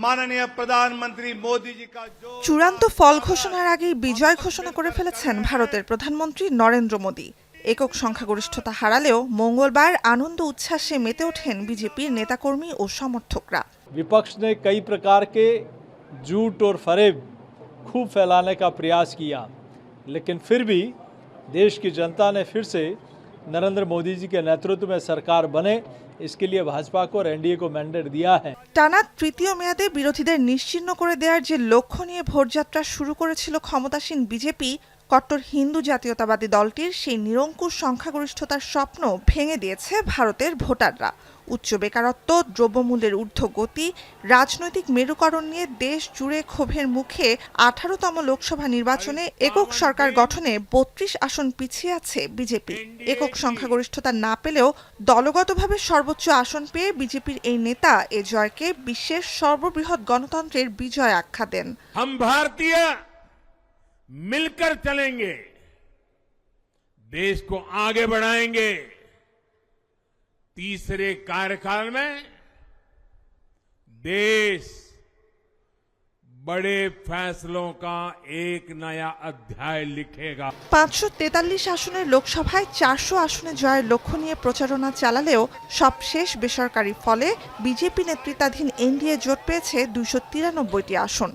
माननीय प्रधानमंत्री मोदी जी का जो চূড়ান্ত ফল ঘোষণার আগেই বিজয় ঘোষণা করে ফেলেছেন ভারতের প্রধানমন্ত্রী নরেন্দ্র মোদি। একক সংখ্যাগরিষ্ঠতা হারালেও মঙ্গলবার আনন্দ উচ্ছ্বাসে মেতে ওঠেন বিজেপির নেতাকর্মী ও সমর্থকরা। विपक्ष ने कई प्रकार के झूठ और फरेब खूब फैलाने का प्रयास किया, लेकिन फिर भी देश की जनता ने फिर से नरेंद्र मोदी जी के नेतृत्व में सरकार बने, इसके लिए भाजपा को और एनडीए को मैंडेट दिया है। টানা তৃতীয় মেয়াদে বিরোধীদের নিশ্চিহ্ন করে দেওয়ার যে লক্ষ্য নিয়ে ভোটযাত্রা শুরু করেছিল ক্ষমতাসীন বিজেপি, কট্টর হিন্দু জাতীয়তাবাদী দলটির সেই নিরঙ্কুশ সংখ্যাগরিষ্ঠতার স্বপ্ন ভেঙে দিয়েছে ভারতের ভোটাররা। উচ্চ বেকারত্ব, দ্রব্যমূল্যের ঊর্ধ্বগতি, রাজনৈতিক মেরুকরণ নিয়ে দেশ জুড়ে ক্ষোভের মুখে 18তম লোকসভা নির্বাচনে একক সরকার গঠনে 32 আসন পিছিয়ে আছে বিজেপি। একক সংখ্যাগরিষ্ঠতা না পেলেও দলগতভাবে সর্বোচ্চ আসন পেয়ে বিজেপির এই নেতা এ জয়কে বিশ্বের সর্ববৃহৎ গণতন্ত্রের বিজয় আখ্যা দেন। हम भारतीय मिलकर चलेंगे, देश को आगे बढ़ाएंगे। तीसरे कार्यकाल में देश बड़े फैसलों का एक नया अध्याय लिखेगा। 543 আসনের লোকসভায় 400 আসনে জয়ের লক্ষ্য নিয়ে প্রচারণা চালালেও সবশেষ বেসরকারি ফলে বিজেপি নেতৃত্বাধীন এনডিএ জোট পেয়েছে 293টি আসন,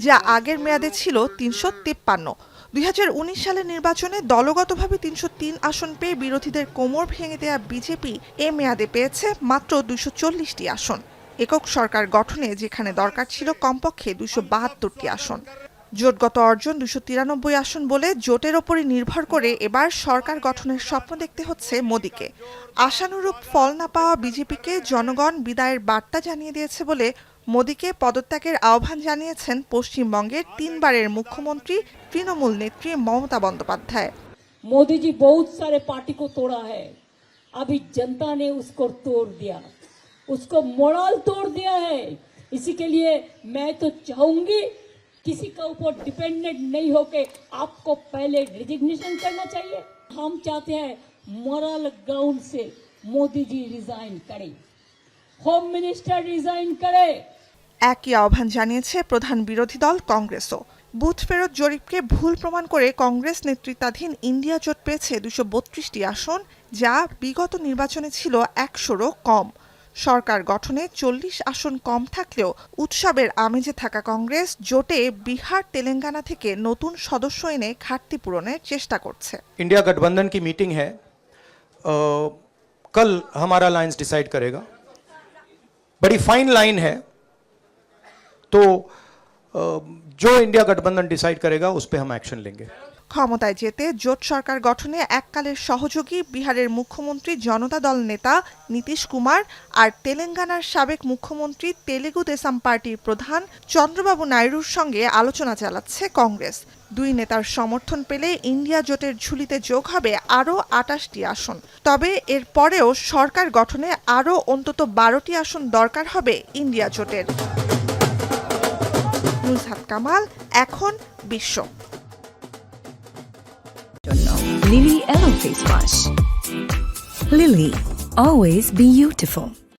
যা আগের মেয়াদে ছিল 353। 2019 সালের নির্বাচনে দলগতভাবে 303 আসন পেয়ে বিরোধীদের কোমর ভেঙে দেয়া বিজেপি এ মেয়াদে পেয়েছে মাত্র 240টি আসন। একক সরকার গঠনে যেখানে দরকার ছিল কমপক্ষে 272টি আসন। জোটগত অর্জন 293 আসন বলে জোটের ওপরই নির্ভর করে এবার সরকার গঠনের স্বপ্ন দেখতে হচ্ছে মোদিকে। আশানুরূপ ফল না পাওয়া বিজেপিকে জনগণ বিদায়ের বার্তা জানিয়ে দিয়েছে বলে মোদিকে পদত্যাগের আহ্বান জানিয়েছেন পশ্চিমবঙ্গের 3 বারের মুখ্যমন্ত্রী তৃণমূল নেত্রী মমতা বন্দ্যোপাধ্যায়। मोदी जी बहुत सारे पार्टी को तोड़ा है, अभी जनता ने उसको तोड़ दिया, उसको मोरल तोड़ दिया है। इसी के लिए मैं तो चाहूंगी किसी का ऊपर डिपेंडेंट नहीं होके आपको पहले रिजिग्नेशन करना चाहिए। हम चाहते हैं मोरल ग्राउंड से मोदी जी रिजाइन करें, होम मिनिस्टर रिजाइन करे। একই আহ্বান জানিয়েছে প্রধান বিরোধী দল কংগ্রেসও। বুথ ফেরত জরিপকে ভুল প্রমাণ করে কংগ্রেস নেতৃত্বাধীন ইন্ডিয়া জোট পেয়েছে 232টি আসন, যা বিগত নির্বাচনে ছিল 100রও কম। সরকার গঠনে 40 আসন কম থাকলেও উৎসবের আমেজে থাকা কংগ্রেস জোটে বিহার তেলেঙ্গানা থেকে নতুন সদস্য এনে ঘাটতি পূরণের চেষ্টা করছে। इंडिया गठबंधन की मीटिंग है, कल हमारा लाइंस डिसाइड करेगा। बड़ी फाइन लाइन है, तो जो इंडिया गठबंधन डिसाइड करेगा उस पे हम एक्शन लेंगे। ক্ষমতায় যেতে জোট সরকার গঠনে এককালের সহযোগী বিহারের মুখ্যমন্ত্রী জনতা দল নেতা নীতিশ কুমার আর তেলেঙ্গানার সাবেক মুখ্যমন্ত্রী তেলেগু দেশম পার্টির প্রধান চন্দ্রবাবু নাইডুর সঙ্গে আলোচনা চালাচ্ছে কংগ্রেস। দুই নেতার সমর্থন পেলে ইন্ডিয়া জোটের ঝুলিতে যোগ হবে আরও 28টি আসন। তবে এর পরেও সরকার গঠনে আরও অন্তত 12টি আসন দরকার হবে ইন্ডিয়া জোটের। নুসহাত কামাল, এখন বিশ্ব। Lily Yellow Face Wash. Lily, always be beautiful.